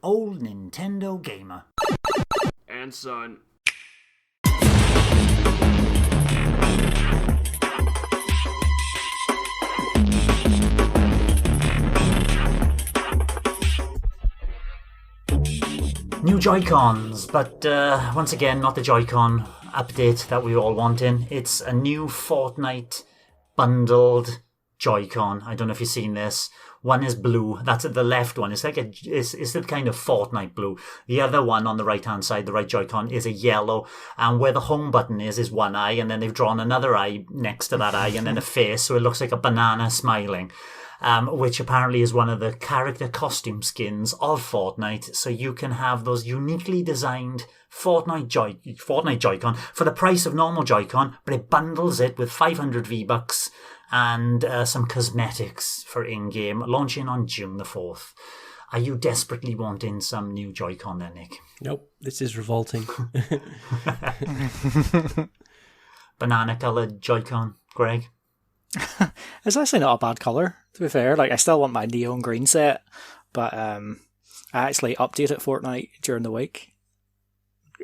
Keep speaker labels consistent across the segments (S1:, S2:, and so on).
S1: old Nintendo gamer.
S2: And son.
S1: New Joy-Cons, but once again, not the Joy-Con update that we were all wanting. It's a new Fortnite bundled Joy-Con. I don't know if you've seen this. One is blue. That's the left one. It's like it's the kind of Fortnite blue. The other one on the right-hand side, the right Joy-Con, is a yellow. And where the home button is one eye, and then they've drawn another eye next to that eye, and then a face, so it looks like a banana smiling. Which apparently is one of the character costume skins of Fortnite, so you can have those uniquely designed Fortnite Joy-Con for the price of normal Joy-Con, but it bundles it with 500 V-Bucks and some cosmetics for in-game, launching on June the 4th. Are you desperately wanting some new Joy-Con then, Nick?
S3: Nope, this is revolting.
S1: Banana-coloured Joy-Con, Greg?
S4: It's actually not a bad colour, to be fair. Like, I still want my neon green set, but I actually updated Fortnite during the week.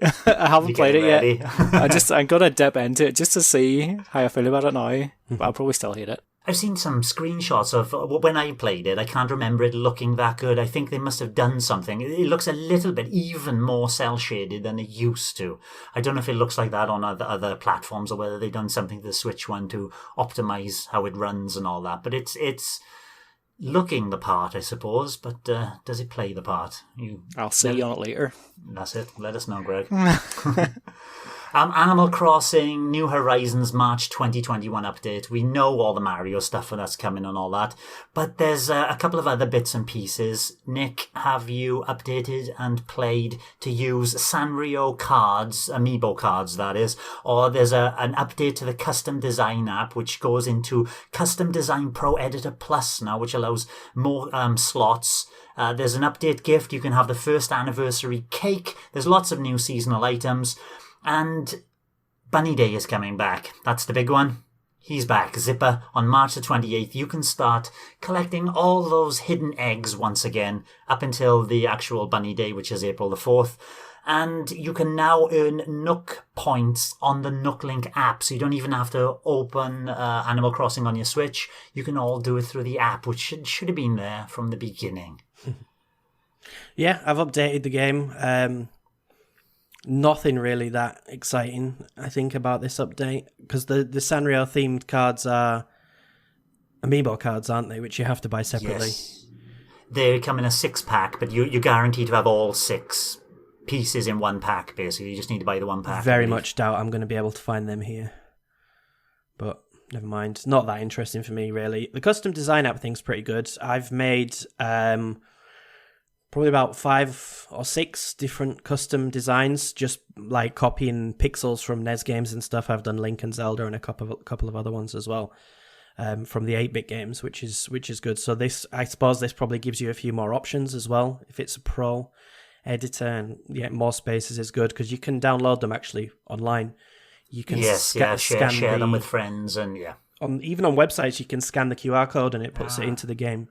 S4: I haven't played it yet. I'm gonna dip into it just to see how I feel about it now, but I'll probably still hate it.
S1: I've seen some screenshots of when I played it. I can't remember it looking that good. I think they must have done something. It looks a little bit even more cel-shaded than it used to. I don't know if it looks like that on other platforms or whether they've done something to the Switch one to optimize how it runs and all that. But it's looking the part, I suppose. But does it play the part?
S4: I'll see you on it later.
S1: That's it. Let us know, Greg. Animal Crossing New Horizons March 2021 update. We know all the Mario stuff that's coming and all that, but there's a couple of other bits and pieces. Nick, have you updated and played to use Sanrio cards, amiibo cards that is, or there's an update to the Custom Design app which goes into Custom Design Pro Editor Plus now, which allows more slots. There's an update gift. You can have the first anniversary cake. There's lots of new seasonal items. And Bunny Day is coming back. That's the big one. He's back. Zipper, on March the 28th, you can start collecting all those hidden eggs once again up until the actual Bunny Day, which is April the 4th. And you can now earn Nook points on the NookLink app. So you don't even have to open Animal Crossing on your Switch. You can all do it through the app, which should have been there from the beginning.
S3: Yeah, I've updated the game. Nothing really that exciting, I think, about this update, because the Sanrio themed cards are amiibo cards, aren't they, which you have to buy separately.
S1: Yes. They come in a 6-pack, but you're guaranteed to have all 6 pieces in one pack, basically. You just need to buy the one pack.
S3: Very much doubt I'm going to be able to find them here, but never mind. Not that interesting for me, really. The custom design app thing's pretty good. I've made probably about 5 or 6 different custom designs, just like copying pixels from NES games and stuff. I've done Link and Zelda and a couple of other ones as well, from the 8-bit games, which is good. So this, I suppose, this probably gives you a few more options as well if it's a pro editor, and yeah, more spaces is good because you can download them actually online. You can
S1: share them with friends, and
S3: even on websites you can scan the QR code and it puts it into the game,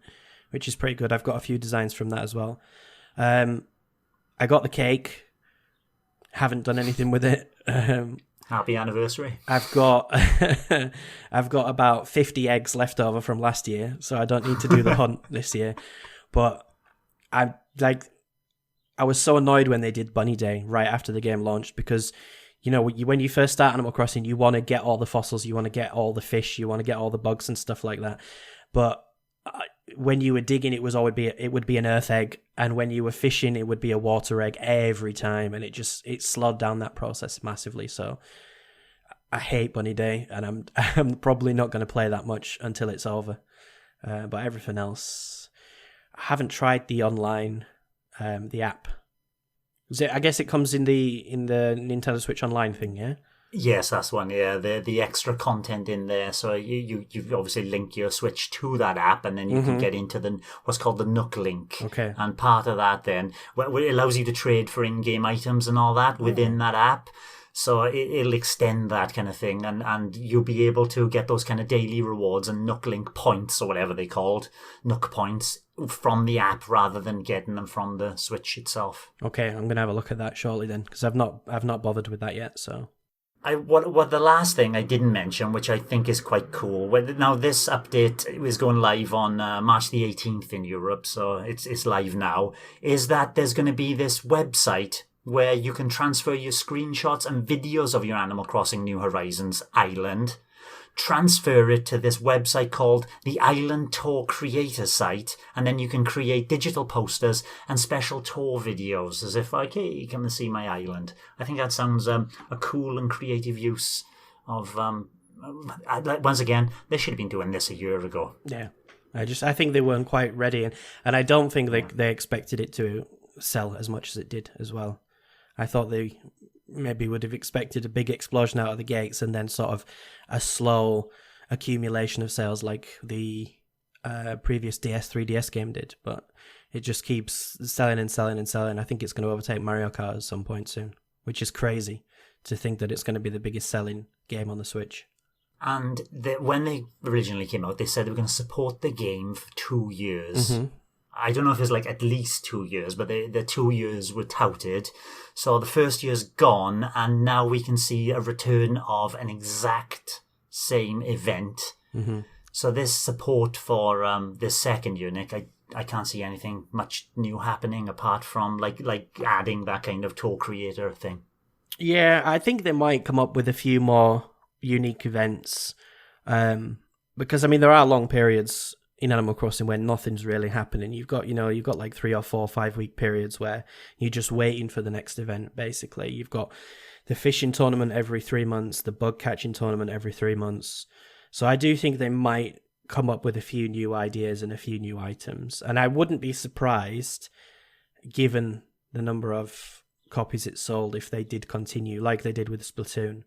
S3: which is pretty good. I've got a few designs from that as well. I got the cake. Haven't done anything with it.
S1: Happy anniversary.
S3: I've got about 50 eggs left over from last year, so I don't need to do the hunt this year. But I was so annoyed when they did Bunny Day right after the game launched, because you know, when you first start Animal Crossing, you want to get all the fossils, you want to get all the fish, you want to get all the bugs and stuff like that. But when you were digging, it would be an earth egg, and when you were fishing, it would be a water egg every time, and it slowed down that process massively. So I hate Bunny Day, and I'm probably not going to play that much until it's over. But everything else, I haven't tried the online, the app. I guess it comes in the Nintendo Switch Online thing, yeah.
S1: Yes, that's one. Yeah, the extra content in there. So you obviously link your Switch to that app, and then you can get into what's called the Nook link.
S3: Okay.
S1: And part of that then, it allows you to trade for in-game items and all that within that app. So it'll extend that kind of thing, and you'll be able to get those kind of daily rewards and Nook Link points, or whatever they called, Nook points, from the app rather than getting them from the Switch itself.
S3: Okay, I'm gonna have a look at that shortly then, because I've not bothered with that yet. So
S1: what the last thing I didn't mention, which I think is quite cool. Now this update is going live on March the 18th in Europe, so it's live now. Is that there's going to be this website where you can transfer your screenshots and videos of your Animal Crossing New Horizons island, transfer it to this website called the Island Tour Creator site, and then you can create digital posters and special tour videos as if, like, hey, come and see my island. I think that sounds a cool and creative use of... once again, they should have been doing this a year ago.
S3: Yeah, I think they weren't quite ready, and I don't think they expected it to sell as much as it did as well. I thought they maybe would have expected a big explosion out of the gates and then sort of a slow accumulation of sales like the previous 3DS game did, but it just keeps selling and selling and selling. I think it's going to overtake Mario Kart at some point soon, which is crazy to think that it's going to be the biggest selling game on the Switch.
S1: And when they originally came out, they said they were going to support the game for 2 years.
S3: Mm-hmm.
S1: I don't know if it's like at least 2 years, but the 2 years were touted. So the first year's gone, and now we can see a return of an exact same event.
S3: Mm-hmm.
S1: So this support for this second year, Nick, I can't see anything much new happening apart from like adding that kind of tour creator thing.
S3: Yeah, I think they might come up with a few more unique events, because I mean there are long periods in Animal Crossing where nothing's really happening. You've got like 3 or 4 5-week periods where you're just waiting for the next event, basically. You've got the fishing tournament every 3 months, the bug catching tournament every 3 months. So I do think they might come up with a few new ideas and a few new items. And I wouldn't be surprised, given the number of copies it sold, if they did continue, like they did with Splatoon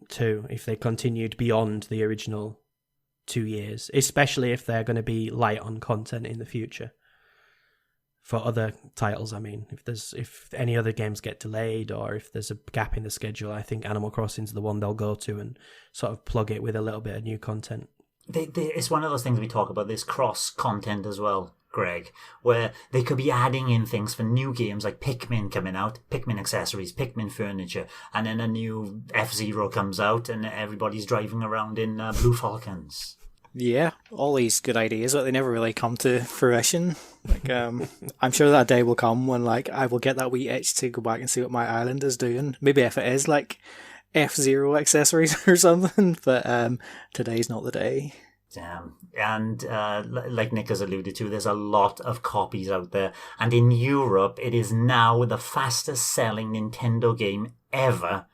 S3: 2, if they continued beyond the original 2 years, especially if they're going to be light on content in the future for other titles. I mean, if any other games get delayed or if there's a gap in the schedule, I think Animal Crossing's the one they'll go to and sort of plug it with a little bit of new content.
S1: It's one of those things we talk about, this cross content as well, Greg, where they could be adding in things for new games like Pikmin coming out, Pikmin accessories, Pikmin furniture, and then a new F-Zero comes out and everybody's driving around in Blue Falcons.
S4: Yeah, all these good ideas, but they never really come to fruition. Like, I'm sure that day will come when, like, I will get that wee itch to go back and see what my island is doing. Maybe if it is like F-Zero accessories or something, but today's not the day.
S1: Damn. And like Nick has alluded to, there's a lot of copies out there, and in Europe it is now the fastest selling Nintendo game ever,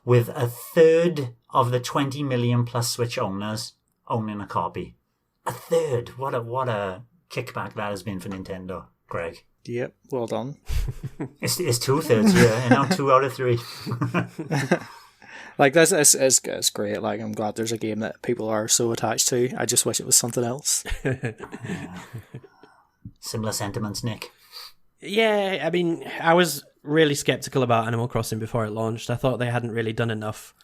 S1: with a third of the 20 million plus Switch owners owning a copy. A third. What a kickback that has been for Nintendo, Greg.
S4: Yep, well done.
S1: It's 2/3, yeah, 2 out of 3.
S4: Like, it's great. Like, I'm glad there's a game that people are so attached to. I just wish it was something else.
S1: Yeah. Similar sentiments, Nick.
S3: Yeah, I mean, I was really skeptical about Animal Crossing before it launched. I thought they hadn't really done enough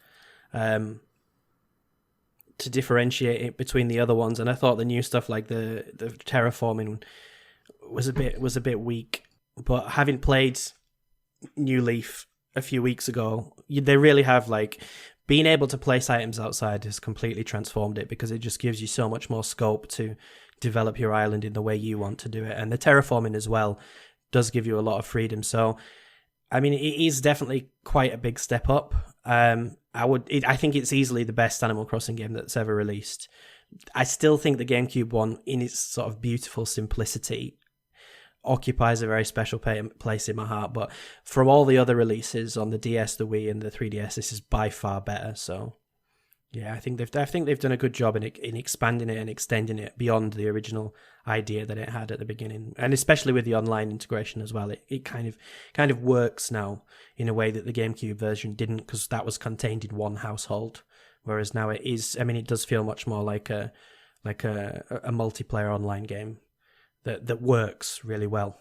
S3: to differentiate it between the other ones, and I thought the new stuff like the terraforming was a bit weak. But having played New Leaf a few weeks ago, they really have, like, being able to place items outside has completely transformed it, because it just gives you so much more scope to develop your island in the way you want to do it. And the terraforming as well does give you a lot of freedom. So, I mean, it is definitely quite a big step up. I think it's easily the best Animal Crossing game that's ever released. I still think the GameCube one, in its sort of beautiful simplicity, occupies a very special place in my heart. But from all the other releases on the DS, the Wii, and the 3DS, this is by far better. So, yeah, I think they've done a good job in expanding it and extending it beyond the original idea that it had at the beginning, and especially with the online integration as well. It kind of works now in a way that the GameCube version didn't, because that was contained in one household, whereas now it is. I mean, it does feel much more like a multiplayer online game that works really well.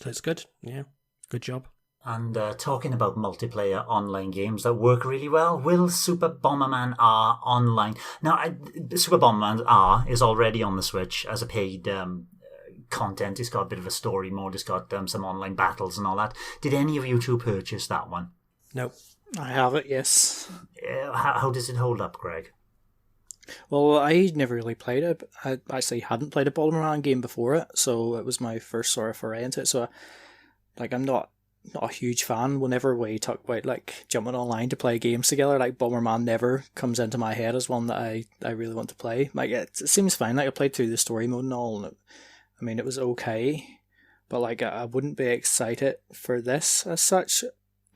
S3: So it's good. Yeah, good job.
S1: And talking about multiplayer online games that work really well, will Super Bomberman R online? Now, Super Bomberman R is already on the Switch as a paid content. It's got a bit of a story mode. It's got some online battles and all that. Did any of you two purchase that one?
S3: Nope.
S4: I have it, yes.
S1: How does it hold up, Greg?
S4: Well, I never really played it. I actually hadn't played a Bomberman game before it, so it was my first sort of foray into it. So, I'm not a huge fan. Whenever we talk about jumping online to play games together, Bomberman never comes into my head as one that I really want to play. It seems fine. I played through the story mode and all, and it was okay, but I wouldn't be excited for this as such.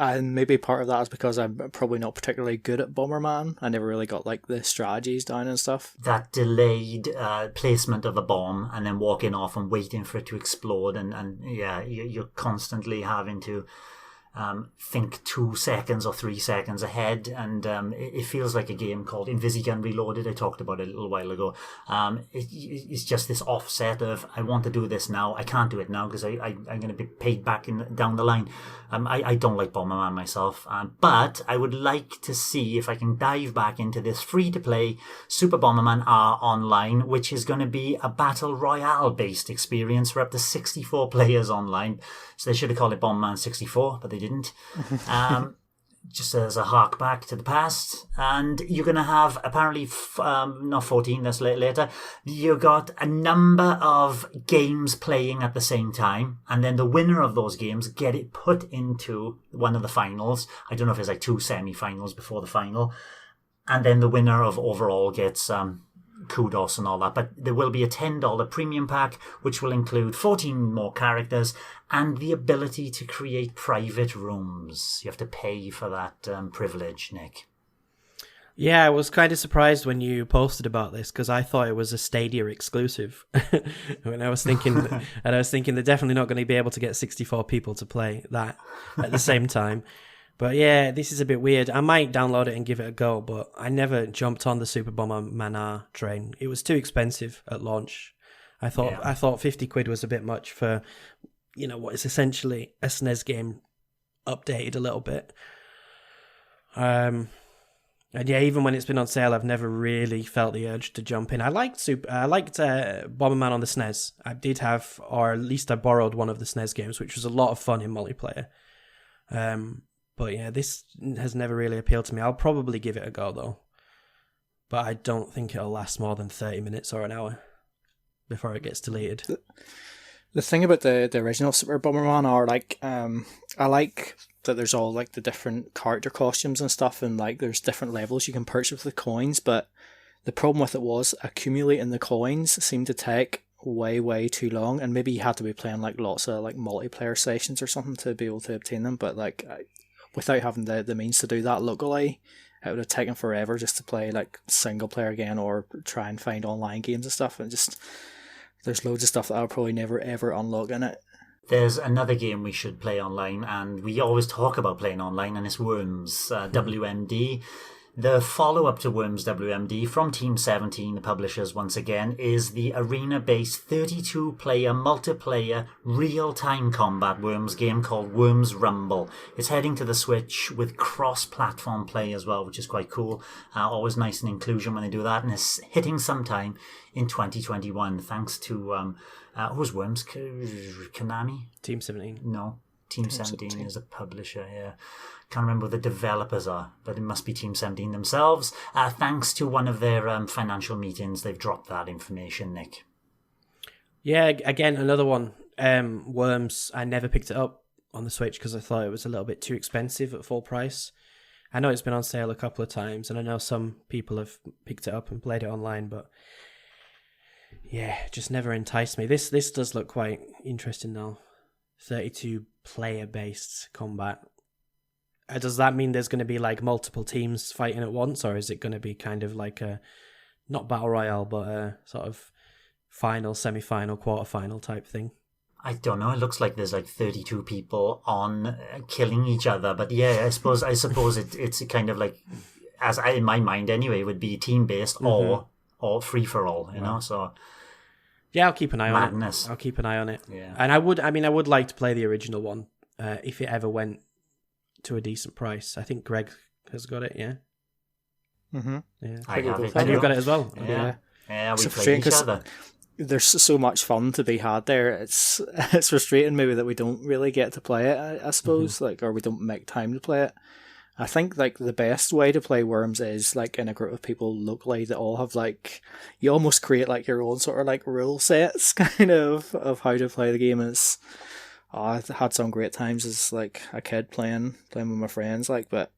S4: And maybe part of that is because I'm probably not particularly good at Bomberman. I never really got the strategies down and stuff.
S1: That delayed placement of a bomb and then walking off and waiting for it to explode, and yeah, you're constantly having to think 2 seconds or 3 seconds ahead, and it feels like a game called Invisigun Reloaded. I talked about it a little while ago. It's just this offset of, I want to do this now, I can't do it now because I'm going to be paid back down the line. I don't like Bomberman myself, but I would like to see if I can dive back into this free-to-play Super Bomberman R Online, which is going to be a Battle Royale-based experience for up to 64 players online. So they should have called it Bomberman 64, but they didn't. Just as a hark back to the past. And you're going to have, apparently, not 14, that's later, you got a number of games playing at the same time, and then the winner of those games get it put into one of the finals. I don't know if it's 2 semi-finals before the final. And then the winner of overall gets kudos and all that. But there will be a $10 premium pack, which will include 14 more characters and the ability to create private rooms. You have to pay for that privilege, Nick.
S3: Yeah, I was kind of surprised when you posted about this because I thought it was a Stadia exclusive. When I was thinking they're definitely not going to be able to get 64 people to play that at the same time. But yeah, this is a bit weird. I might download it and give it a go, but I never jumped on the Super Bomberman R train. It was too expensive at launch. I thought 50 quid was a bit much for, what is essentially a SNES game updated a little bit. And yeah, even when it's been on sale, I've never really felt the urge to jump in. I liked Bomberman on the SNES. I did have, or at least I borrowed one of the SNES games, which was a lot of fun in multiplayer. But yeah, this has never really appealed to me. I'll probably give it a go though. But I don't think it'll last more than 30 minutes or an hour before it gets deleted.
S4: The thing about the original Super Bomberman are I like that there's all the different character costumes and stuff, and there's different levels you can purchase with coins, but the problem with it was accumulating the coins seemed to take way too long, and maybe you had to be playing lots of multiplayer sessions or something to be able to obtain them, but without having the means to do that locally, it would have taken forever just to play single player again or try and find online games and stuff, and just there's loads of stuff that I'll probably never ever unlock in it.
S1: There's another game we should play online, and we always talk about playing online, and it's Worms, WMD. The follow-up to Worms WMD from Team 17, the publishers once again, is the arena-based 32-player multiplayer real-time combat Worms game called Worms Rumble. It's heading to the Switch with cross-platform play as well, which is quite cool. Always nice and inclusion when they do that, and it's hitting sometime in 2021 thanks to who's Worms? Konami?
S3: Team 17.
S1: No. Team 17 is a publisher here. Can't remember what the developers are, but it must be Team 17 themselves. Thanks to one of their financial meetings, they've dropped that information, Nick.
S3: Yeah, again, another one. Worms, I never picked it up on the Switch because I thought it was a little bit too expensive at full price. I know it's been on sale a couple of times, and I know some people have picked it up and played it online, but yeah, just never enticed me. This does look quite interesting now. 32 player-based combat. Does that mean there's going to be multiple teams fighting at once, or is it going to be kind of a, not battle royale, but a sort of final, semi-final, quarter-final type thing?
S1: I don't know. It looks like there's 32 people on killing each other, but yeah, I suppose it's kind of in my mind anyway, it would be team-based or free-for-all, you know. So
S3: yeah, I'll keep an eye
S1: madness.
S3: on it. I'll keep an eye on it.
S1: Yeah,
S3: and I would like to play the original one. if it ever went to a decent price. I think Greg has got it, yeah?
S4: Mm-hmm.
S3: Yeah.
S1: I have it.
S3: And you've got it as well?
S1: Yeah. Yeah, we
S4: It's
S1: play each
S4: frustrating
S1: other.
S4: There's so much fun to be had there. It's frustrating maybe that we don't really get to play it, I suppose, like, or we don't make time to play it. I think like the best way to play Worms is like in a group of people locally that all have like, you almost create like your own sort of like rule sets kind of how to play the game. Is I had some great times as like a kid playing with my friends, like, but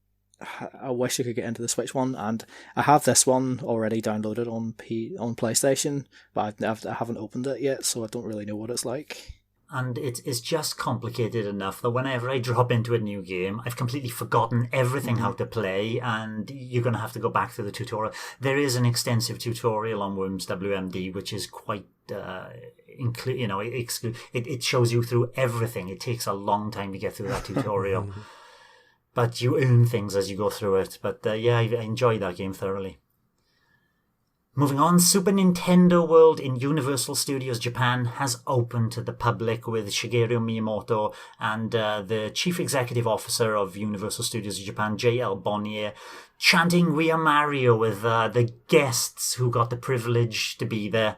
S4: I wish I could get into the Switch one, and I have this one already downloaded on PlayStation, but I haven't opened it yet, so I don't really know what it's like.
S1: And it's just complicated enough that whenever I drop into a new game, I've completely forgotten everything how to play, and you're going to have to go back to the tutorial. There is an extensive tutorial on Worms WMD, which is quite, it shows you through everything. It takes a long time to get through that tutorial. But you earn things as you go through it. But I enjoyed that game thoroughly. Moving on, Super Nintendo World in Universal Studios Japan has opened to the public with Shigeru Miyamoto and the Chief Executive Officer of Universal Studios Japan, J.L. Bonnier, chanting "We are Mario" with the guests who got the privilege to be there.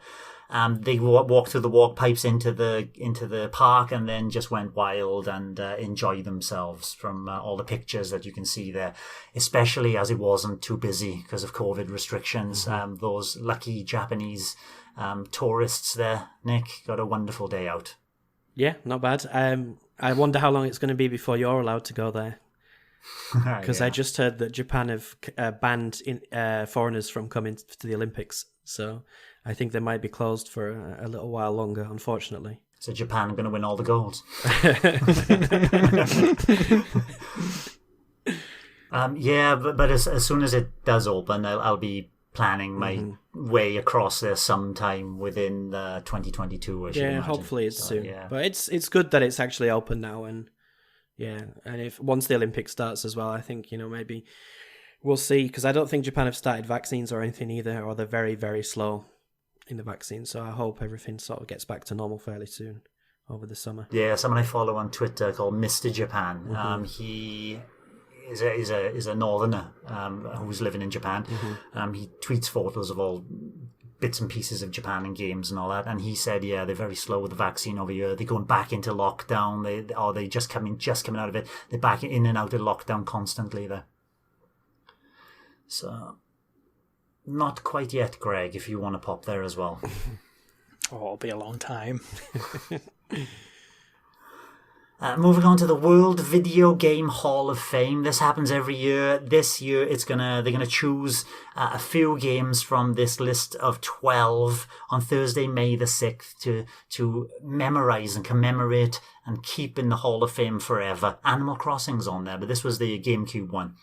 S1: They walked through the walk pipes into the park and then just went wild and enjoyed themselves from all the pictures that you can see there, especially as it wasn't too busy because of COVID restrictions. Those lucky Japanese tourists there, Nick, got a wonderful day out.
S3: Yeah, not bad. I wonder how long it's going to be before you're allowed to go there. Because I just heard that Japan have banned foreigners from coming to the Olympics. So I think they might be closed for a little while longer, unfortunately.
S1: So Japan going to win all the golds. But as soon as it does open, I'll be planning my way across there sometime within 2022.
S3: Hopefully it's soon.
S1: Yeah.
S3: But it's good that it's actually open now, and if once the Olympics starts as well, I think maybe we'll see, because I don't think Japan have started vaccines or anything either, or they're very, very slow in the vaccine. So I hope everything sort of gets back to normal fairly soon over the summer.
S1: Yeah, someone I follow on Twitter called Mr. Japan. He is a northerner who's living in Japan. He tweets photos of all bits and pieces of Japan and games and all that, and he said, they're very slow with the vaccine over here. They're going back into lockdown. They just coming out of it. They're back in and out of lockdown constantly there. So, not quite yet, Greg, if you want to pop there as well.
S4: It'll be a long time.
S1: Moving on to the World Video Game Hall of Fame. This happens every year. This year, they're gonna choose a few games from this list of 12 on Thursday, May the 6th, to memorize and commemorate and keep in the Hall of Fame forever. Animal Crossing's on there, but this was the GameCube one.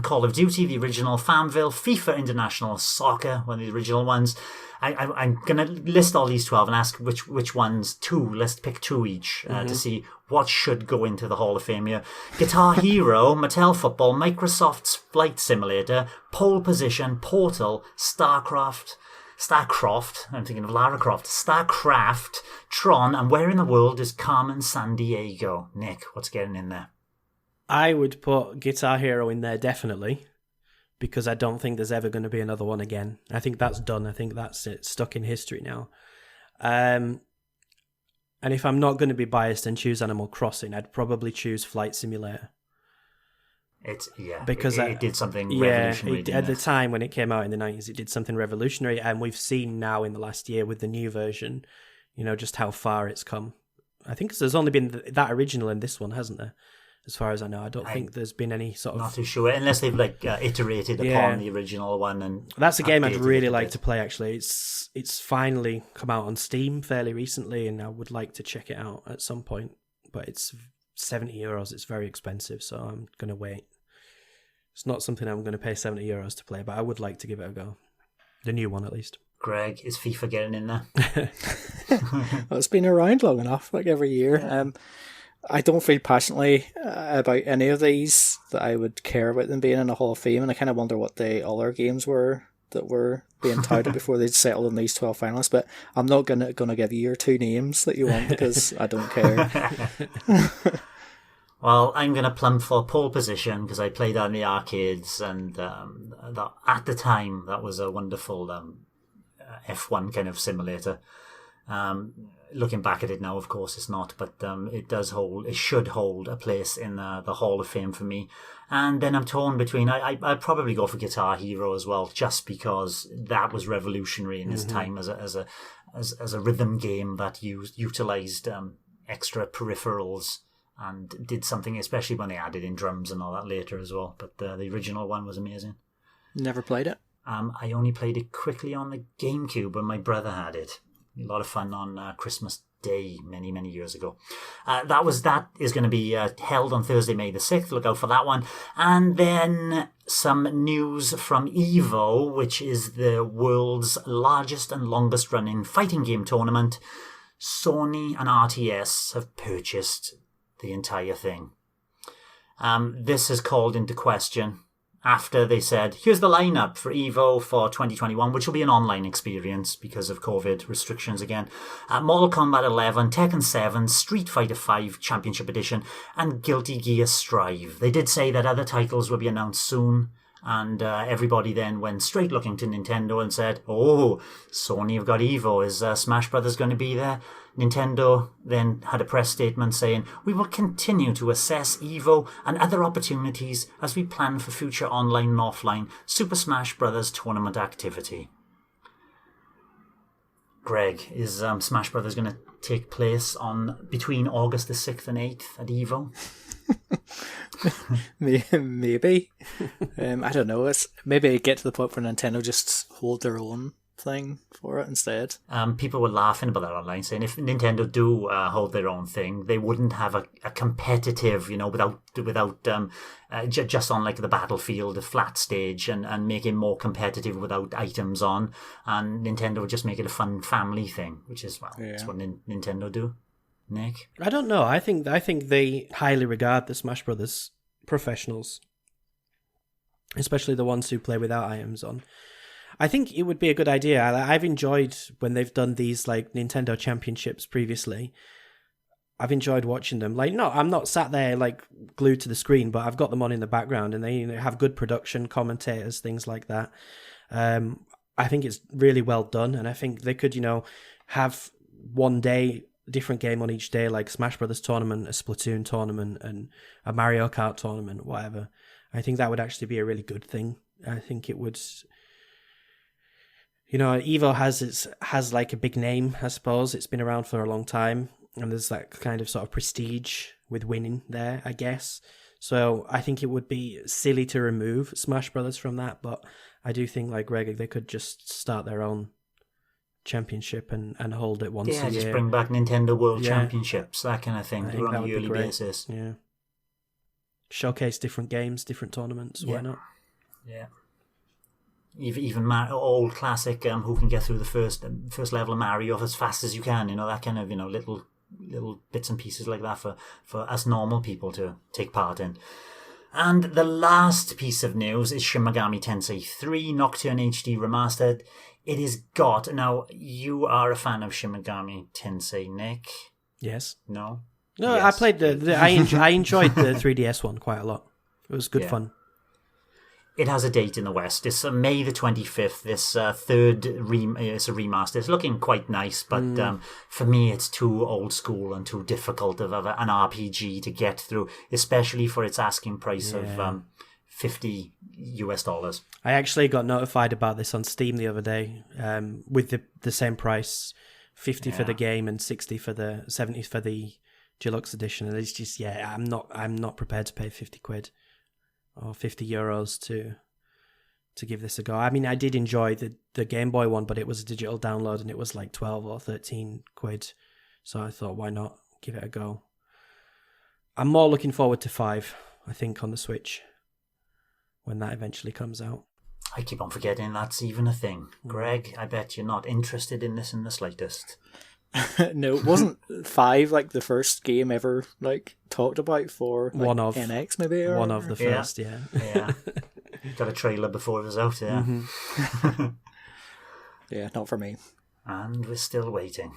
S1: Call of Duty, the original, Farmville, FIFA International Soccer, one of the original ones. I'm going to list all these 12 and ask which ones, two. Let's pick two each to see what should go into the Hall of Fame here. Guitar Hero, Mattel Football, Microsoft's Flight Simulator, Pole Position, Portal, StarCraft, I'm thinking of Lara Croft, StarCraft, Tron, and where in the world is Carmen Sandiego? Nick, what's getting in there?
S3: I would put Guitar Hero in there, definitely, because I don't think there's ever going to be another one again. I think that's done. I think that's it, stuck in history now. And if I'm not going to be biased and choose Animal Crossing, I'd probably choose Flight Simulator.
S1: Because it did something revolutionary.
S3: At the time when it came out in the 90s, it did something revolutionary, and we've seen now in the last year with the new version, just how far it's come. I think there's only been that original in this one, hasn't there? As far as I know, I don't think there's been any sort of...
S1: Not too sure, unless they've iterated upon the original one. And
S3: that's a game I'd really like to play, actually. It's finally come out on Steam fairly recently, and I would like to check it out at some point. But it's €70. It's very expensive, so I'm going to wait. It's not something I'm going to pay €70 to play, but I would like to give it a go. The new one, at least.
S1: Greg, is FIFA getting in there?
S4: Well, it's been around long enough, like every year. Yeah. I don't feel passionately about any of these that I would care about them being in a Hall of Fame, and I kind of wonder what the other games were that were being touted before they'd settled on these 12 finalists. But I'm not gonna give you your two names that you want because I don't care.
S1: Well, I'm going to plump for pole position because I played that in the arcades, and that, at the time that was a wonderful F1 kind of simulator. Looking back at it now, of course, it's not, but it should hold a place in the Hall of Fame for me. And then I'm torn between, I'd probably go for Guitar Hero as well, just because that was revolutionary in its time as a rhythm game that utilized extra peripherals and did something, especially when they added in drums and all that later as well. But the original one was amazing.
S4: Never played it.
S1: I only played it quickly on the GameCube when my brother had it. A lot of fun on Christmas Day many, many years ago. That is going to be held on Thursday, May the 6th. Look out for that one. And then some news from EVO, which is the world's largest and longest running fighting game tournament. Sony and RTS have purchased the entire thing. This has called into question after they said, here's the lineup for EVO for 2021, which will be an online experience because of COVID restrictions again. Mortal Kombat 11, Tekken 7, Street Fighter 5 Championship Edition, and Guilty Gear Strive. They did say that other titles will be announced soon, and everybody then went straight looking to Nintendo and said, oh, Sony have got EVO. Is Smash Brothers going to be there? Nintendo then had a press statement saying, we will continue to assess EVO and other opportunities as we plan for future online and offline Super Smash Brothers tournament activity. Greg, is Smash Brothers going to take place between August the 6th and 8th at EVO?
S4: Maybe. I don't know. Maybe get to the point where Nintendo just hold their own thing for it instead.
S1: People were laughing about that online, saying if Nintendo do hold their own thing, they wouldn't have a competitive, without just on like the battlefield, a flat stage, and make it more competitive without items on. And Nintendo would just make it a fun family thing, which is that's what Nintendo do. Nick,
S3: I don't know. I think they highly regard the Smash Brothers professionals, especially the ones who play without items on. I think it would be a good idea. I've enjoyed when they've done these like Nintendo Championships previously. I've enjoyed watching them. Like, no, I'm not sat there like glued to the screen, but I've got them on in the background, and they have good production, commentators, things like that. I think it's really well done, and I think they could, have one day different game on each day, like Smash Brothers tournament, a Splatoon tournament, and a Mario Kart tournament, whatever. I think that would actually be a really good thing. I think it would. EVO has like a big name, I suppose. It's been around for a long time, and there's that kind of sort of prestige with winning there, I guess. So I think it would be silly to remove Smash Brothers from that, but I do think, like Greg, they could just start their own championship and hold it once a year.
S1: Yeah, just bring back Nintendo World Championships, that kind of thing, on a yearly basis.
S3: Yeah. Showcase different games, different tournaments, why not?
S1: Yeah. Even old classic, who can get through the first level of Mario as fast as you can, that kind of, little bits and pieces like that for us normal people to take part in. And the last piece of news is Shin Megami Tensei 3 Nocturne HD Remastered. It is got... Now, you are a fan of Shin Megami Tensei, Nick?
S3: Yes.
S1: No?
S3: No,
S1: yes.
S3: I played I enjoyed the 3DS one quite a lot. It was good fun.
S1: It has a date in the West. It's May the 25th. This third it's a remaster. It's looking quite nice, but for me, it's too old school and too difficult of an RPG to get through, especially for its asking price of $50.
S3: I actually got notified about this on Steam the other day, with the same price, 50 for the game and 60 for the 70 for the deluxe edition. And it's just I'm not prepared to pay 50 quid. Or €50 to give this a go. I mean, I did enjoy the Game Boy one, but it was a digital download and it was like 12 or 13 quid. So I thought, why not give it a go? I'm more looking forward to 5, I think, on the Switch when that eventually comes out.
S1: I keep on forgetting that's even a thing. Greg, I bet you're not interested in this in the slightest.
S4: No, it wasn't 5 like the first game ever like talked about for like,
S3: one of
S4: NX maybe? Or,
S3: one of the first, yeah.
S1: Got a trailer before it was out, yeah.
S3: Mm-hmm.
S4: Yeah, not for me.
S1: And we're still waiting.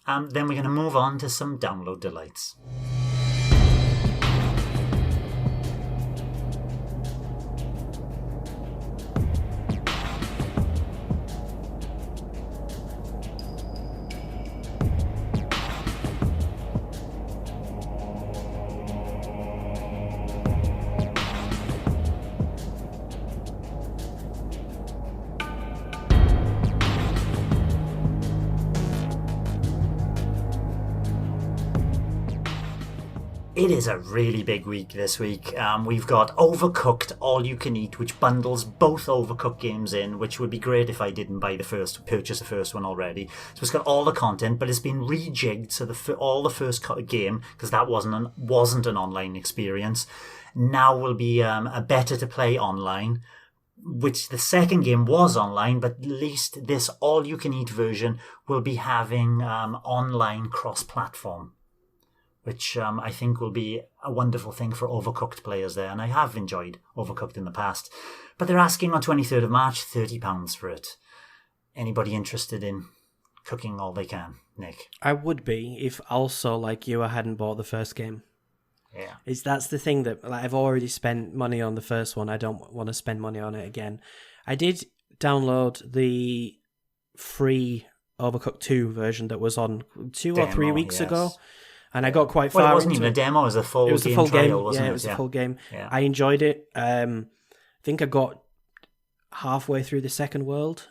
S1: Then we're going to move on to some download delights. It is a really big week this week. We've got Overcooked All You Can Eat, which bundles both Overcooked games in, which would be great if I didn't purchase the first one already. So it's got all the content, but it's been rejigged so all the first game, because that wasn't an online experience, now will be better to play online. Which the second game was online, but at least this all-you-can-eat version will be having online cross-platform, which I think will be a wonderful thing for Overcooked players there. And I have enjoyed Overcooked in the past. But they're asking on 23rd of March, £30 for it. Anybody interested in cooking all they can, Nick?
S3: I would be if also, like you, I hadn't bought the first game.
S1: Yeah.
S3: That's the thing that I've already spent money on the first one. I don't want to spend money on it again. I did download the free Overcooked 2 version that was on 2 or 3 weeks ago. And I got quite far.
S1: Well, it wasn't even a demo; it was a full game trial, wasn't it?
S3: Yeah, it was a full game. Yeah. I enjoyed it. I think I got halfway through the second world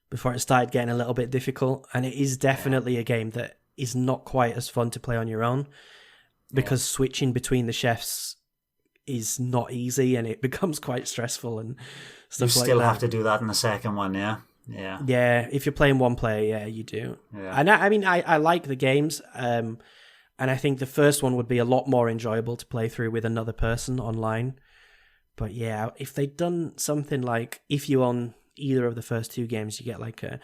S3: before it started getting a little bit difficult. And it is definitely a game that is not quite as fun to play on your own, because switching between the chefs is not easy, and it becomes quite stressful and stuff like that. You
S1: still have to do that in the second one, yeah? Yeah.
S3: Yeah, if you're playing one player, you do. Yeah. And I like the games, and I think the first one would be a lot more enjoyable to play through with another person online. But yeah, if they'd done something like, if you own either of the first 2 games, you get like a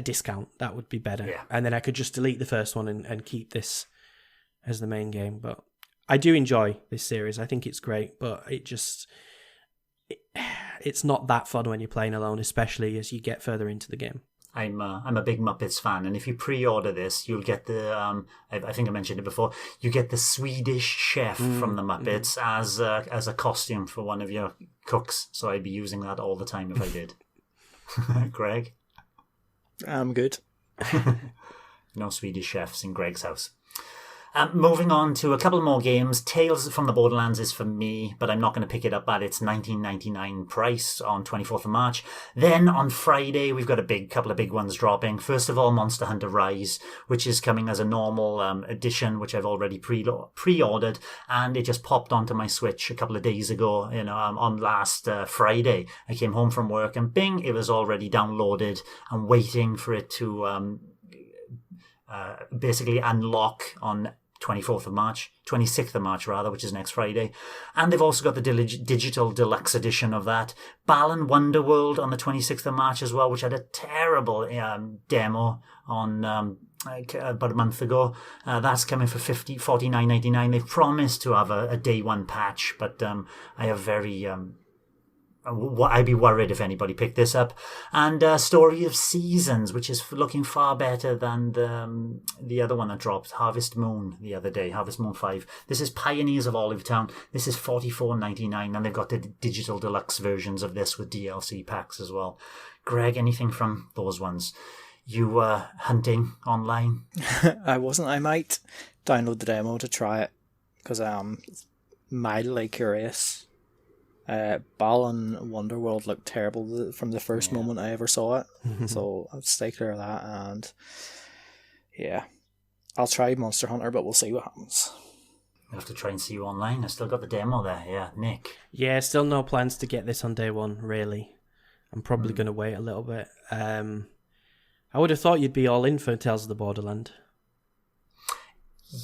S3: discount, that would be better. Yeah. And then I could just delete the first one and keep this as the main game. But I do enjoy this series. I think it's great, but it's not that fun when you're playing alone, especially as you get further into the game.
S1: I'm a big Muppets fan, and if you pre-order this, you'll get the I think I mentioned it before. You get the Swedish chef from the Muppets as a costume for one of your cooks. So I'd be using that all the time if I did. Greg,
S4: I'm good.
S1: No Swedish chefs in Greg's house. Moving on to a couple more games. Tales from the Borderlands is for me, but I'm not going to pick it up at its $19.99 price on 24th of March. Then on Friday, we've got a couple of big ones dropping. First of all, Monster Hunter Rise, which is coming as a normal edition, which I've already pre-ordered, and it just popped onto my Switch a couple of days ago. On last Friday, I came home from work, and bing, it was already downloaded. I'm waiting for it to basically unlock on 26th of March rather, which is next Friday. And they've also got the digital deluxe edition of that. Balan Wonderworld on the 26th of March as well, which had a terrible demo on about a month ago. That's coming for $49.99. They've promised to have a day one patch, but I have very... I'd be worried if anybody picked this up. And Story of Seasons, which is looking far better than the other one that dropped, Harvest Moon, the other day, Harvest Moon 5. This is Pioneers of Olive Town. This is $44.99, and they've got the digital deluxe versions of this with DLC packs as well. Greg, anything from those ones? You were hunting online?
S4: I wasn't. I might download the demo to try it, because I'm mildly curious. Balan Wonderworld looked terrible from the first moment I ever saw it, so I'll stay clear of that. And I'll try Monster Hunter, but we'll see what happens.
S1: I'll have to try and see you online. I still got the demo there. Yeah, Nick.
S3: Yeah, still no plans to get this on day one, really. I'm probably going to wait a little bit. I would have thought you'd be all in for Tales of the Borderland.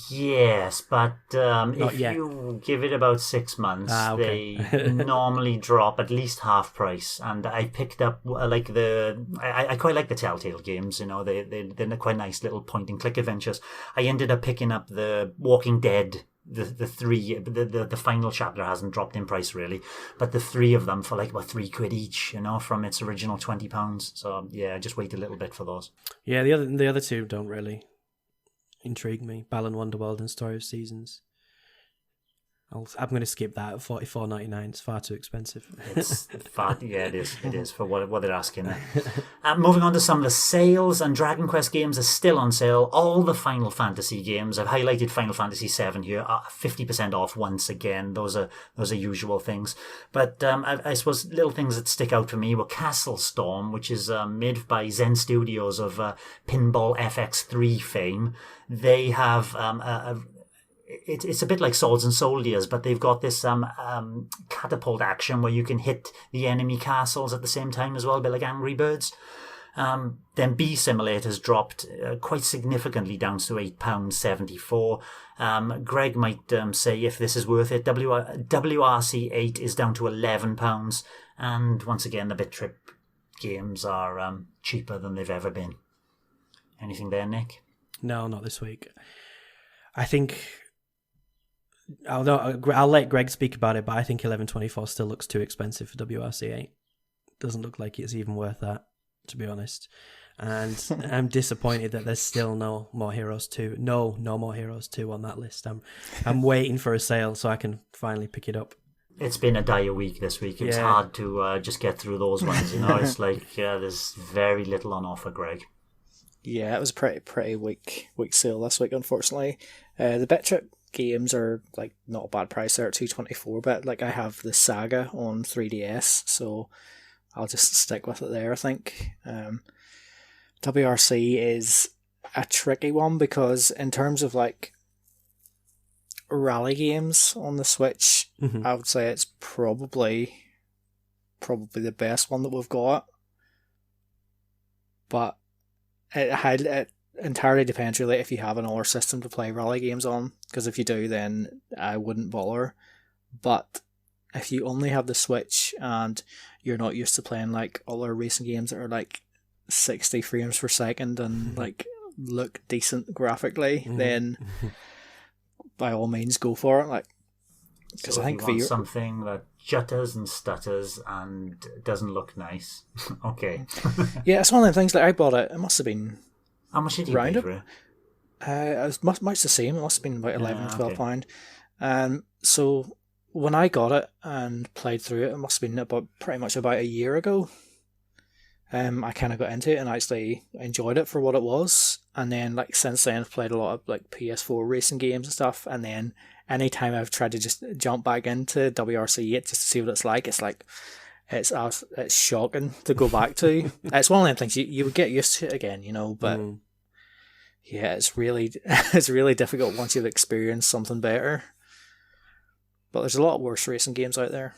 S1: Yes, but if you give it about 6 months, they normally drop at least half price. And I picked up I quite like the Telltale games. They're quite nice little point and click adventures. I ended up picking up the Walking Dead. The final chapter hasn't dropped in price really, but the 3 of them for like about £3 each, from its original £20. So yeah, just wait a little bit for those.
S3: Yeah, the other 2 don't really intrigue me. Balan Wonderworld and Story of Seasons. I'm going to skip that at $44.99. It's far too expensive.
S1: It's far, it is for what they're asking. Moving on to some of the sales, and Dragon Quest games are still on sale. All the Final Fantasy games, I've highlighted Final Fantasy VII here, are 50% off once again. Those are usual things. But I suppose little things that stick out for me were Castle Storm, which is made by Zen Studios of Pinball FX3 fame. They have it's a bit like Swords and Soldiers, but they've got this catapult action where you can hit the enemy castles at the same time as well, a bit like Angry Birds. Then Bee Simulator's dropped quite significantly down to £8.74. Greg might say if this is worth it. WRC 8 is down to £11. And once again, the Bit Trip games are cheaper than they've ever been. Anything there, Nick?
S3: No, not this week. I think I'll let Greg speak about it, but I think 1124 still looks too expensive for WRC 8. Doesn't look like it's even worth that, to be honest. And I'm disappointed that there's still no more Heroes 2. No more Heroes 2 on that list. I'm waiting for a sale so I can finally pick it up.
S1: It's been a dire week this week. It's hard to just get through those ones. It's like there's very little on offer, Greg.
S4: Yeah, it was a pretty weak sale this week, unfortunately. The Bit Trip games are like not a bad price. They're at $2.24, but like I have the Saga on 3DS, so I'll just stick with it there, I think. WRC is a tricky one because in terms of like rally games on the Switch, I would say it's probably the best one that we've got. But it entirely depends really if you have another system to play rally games on, because if you do, then I wouldn't bother. But if you only have the Switch and you're not used to playing like other racing games that are like 60 frames per second and like look decent graphically, then by all means go for it. Like, because
S1: so
S4: I think
S1: you want something that jutters and stutters and doesn't look nice. Okay.
S4: Yeah, it's one of the things. Like I bought it. It must have been.
S1: How much did you pay for it?
S4: It was much the same. It must have been about £11-12. So when I got it and played through it, it must have been pretty much about a year ago. I kind of got into it and actually enjoyed it for what it was. And then, like, since then, I've played a lot of like PS4 racing games and stuff. And then, anytime I've tried to just jump back into WRC 8 just to see what it's like it's shocking to go back to. It's one of them things you would get used to it again, But yeah, it's really difficult once you've experienced something better. But there's a lot worse racing games out there.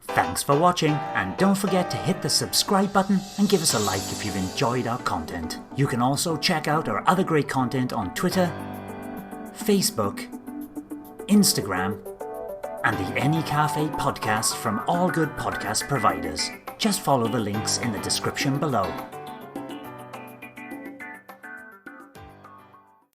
S1: Thanks for watching, and don't forget to hit the subscribe button and give us a like if you've enjoyed our content. You can also check out our other great content on Twitter, Facebook, Instagram, and the N-E Café podcast from all good podcast providers. Just follow the links in the description below.